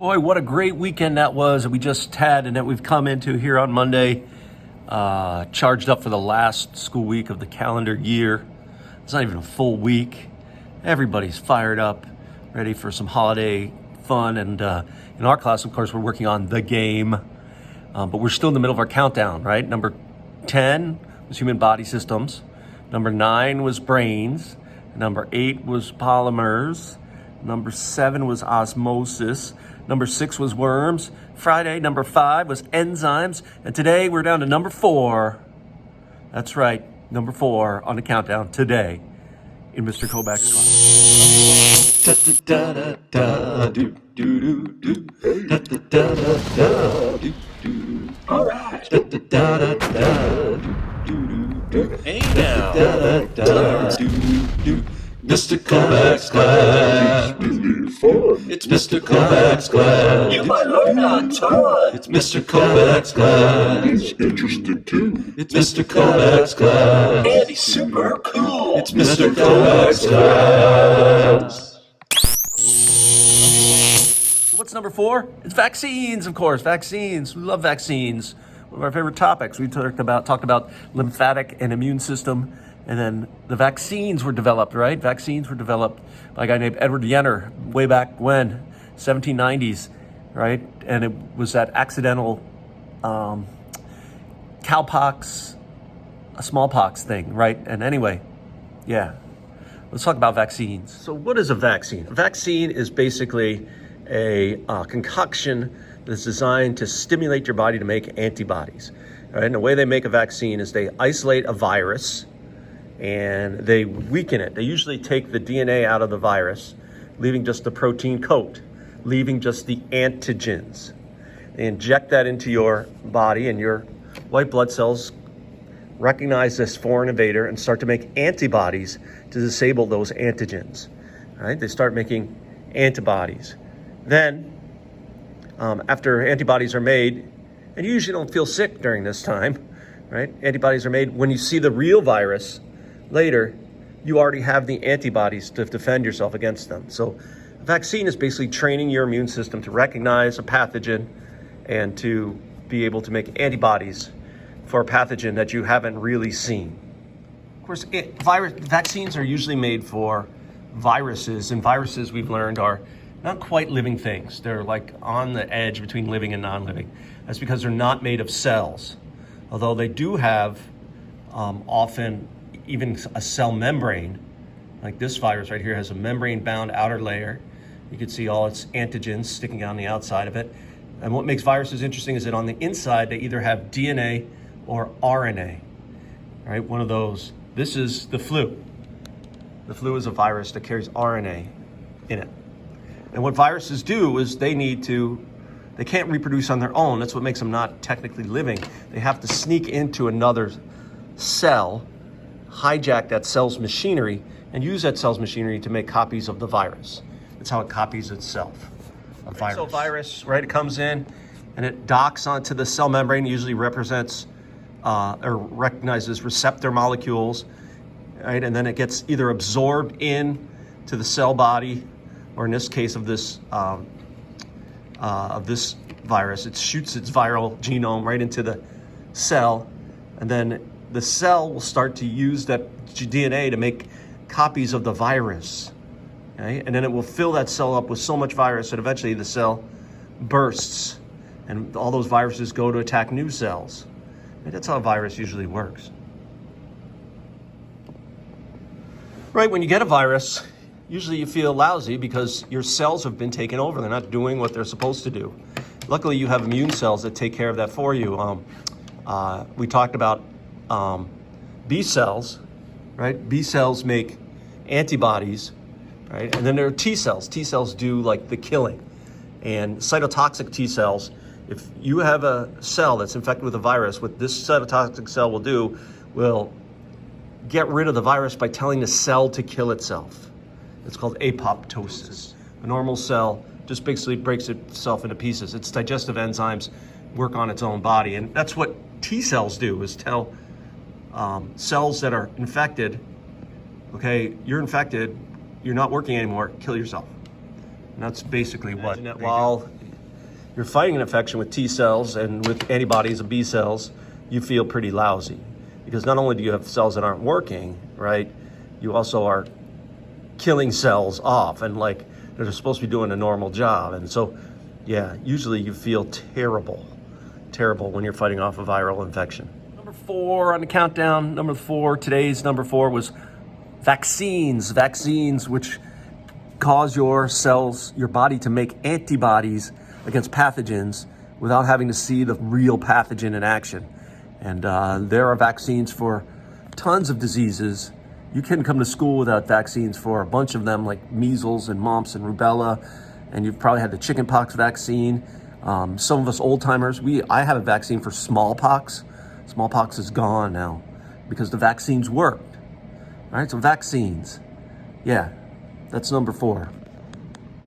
Boy, what a great weekend that was that we just had and that we've come into here on Monday, charged up for the last school week of the calendar year. It's not even a full week. Everybody's fired up, ready for some holiday fun. And in our class, of course, we're working on the game, but we're still in the middle of our countdown, right? Number 10 was human body systems. Number 9 was brains. Number 8 was polymers. Number 7 was osmosis. Number 6 was worms. Friday, number 5 was enzymes. And today we're down to number 4. That's right, number 4 on the countdown today in Mr. Kobach's class. All right. Hey now. Mr. Kobach's class. It's Mr. Kobach's class. You might learn a ton. It's Mr. Kobach's class. It's interesting too. It's Mr. Kobach's class. And he's super cool. It's Mr. Kobach's class. So what's number 4? It's vaccines, of course. Vaccines. We love vaccines. One of our favorite topics. We talked about lymphatic and immune system. And then the vaccines were developed, right? Vaccines were developed by a guy named Edward Jenner way back when, 1790s, right? And it was that accidental cowpox, a smallpox thing, right? And anyway, yeah, let's talk about vaccines. So what is a vaccine? A vaccine is basically a concoction that's designed to stimulate your body to make antibodies, right? And the way they make a vaccine is they isolate a virus and they weaken it. They usually take the DNA out of the virus, leaving just the protein coat, leaving just the antigens. They inject that into your body, and your white blood cells recognize this foreign invader and start to make antibodies to disable those antigens. All right? They start making antibodies. Then, after antibodies are made, and you usually don't feel sick during this time, right? Antibodies are made when you see the real virus. Later, you already have the antibodies to defend yourself against them. So a vaccine is basically training your immune system to recognize a pathogen and to be able to make antibodies for a pathogen that you haven't really seen. Of course, vaccines are usually made for viruses, and viruses, we've learned, are not quite living things. They're like on the edge between living and non-living. That's because they're not made of cells, although they do have often even a cell membrane. Like this virus right here has a membrane-bound outer layer. You can see all its antigens sticking on the outside of it. And what makes viruses interesting is that on the inside, they either have DNA or RNA, right? One of those. This is the flu. The flu is a virus that carries RNA in it. And what viruses do is they can't reproduce on their own. That's what makes them not technically living. They have to sneak into another cell, hijack that cell's machinery, and use that cell's machinery to make copies of the virus. That's how it copies itself. A virus. So virus, right, it comes in and it docks onto the cell membrane, usually represents or recognizes receptor molecules, right? And then it gets either absorbed in to the cell body, or in this case of this virus, it shoots its viral genome right into the cell, and then the cell will start to use that DNA to make copies of the virus, okay? And then it will fill that cell up with so much virus that eventually the cell bursts, and all those viruses go to attack new cells. And that's how a virus usually works. Right, when you get a virus, usually you feel lousy because your cells have been taken over. They're not doing what they're supposed to do. Luckily, you have immune cells that take care of that for you. We talked about B cells, right? B cells make antibodies, right? And then there are T cells. T cells do like the killing. And cytotoxic T cells, if you have a cell that's infected with a virus, what this cytotoxic cell will get rid of the virus by telling the cell to kill itself. It's called apoptosis. A normal cell just basically breaks itself into pieces. Its digestive enzymes work on its own body. And that's what T cells do, is tell cells that are infected, okay, you're infected, you're not working anymore, kill yourself. And that's basically what, while you're fighting an infection with T cells and with antibodies and B cells, you feel pretty lousy. Because not only do you have cells that aren't working, right, you also are killing cells off and like they're supposed to be doing a normal job. And so, yeah, usually you feel terrible when you're fighting off a viral infection. Number 4 on the countdown, today's number 4 was vaccines. Vaccines which cause your cells, your body to make antibodies against pathogens without having to see the real pathogen in action. And there are vaccines for tons of diseases. You couldn't come to school without vaccines for a bunch of them, like measles and mumps and rubella, and you've probably had the chickenpox vaccine. Some of us old timers, I have a vaccine for smallpox. Smallpox is gone now because the vaccines worked. All right, so vaccines. Yeah, that's number 4.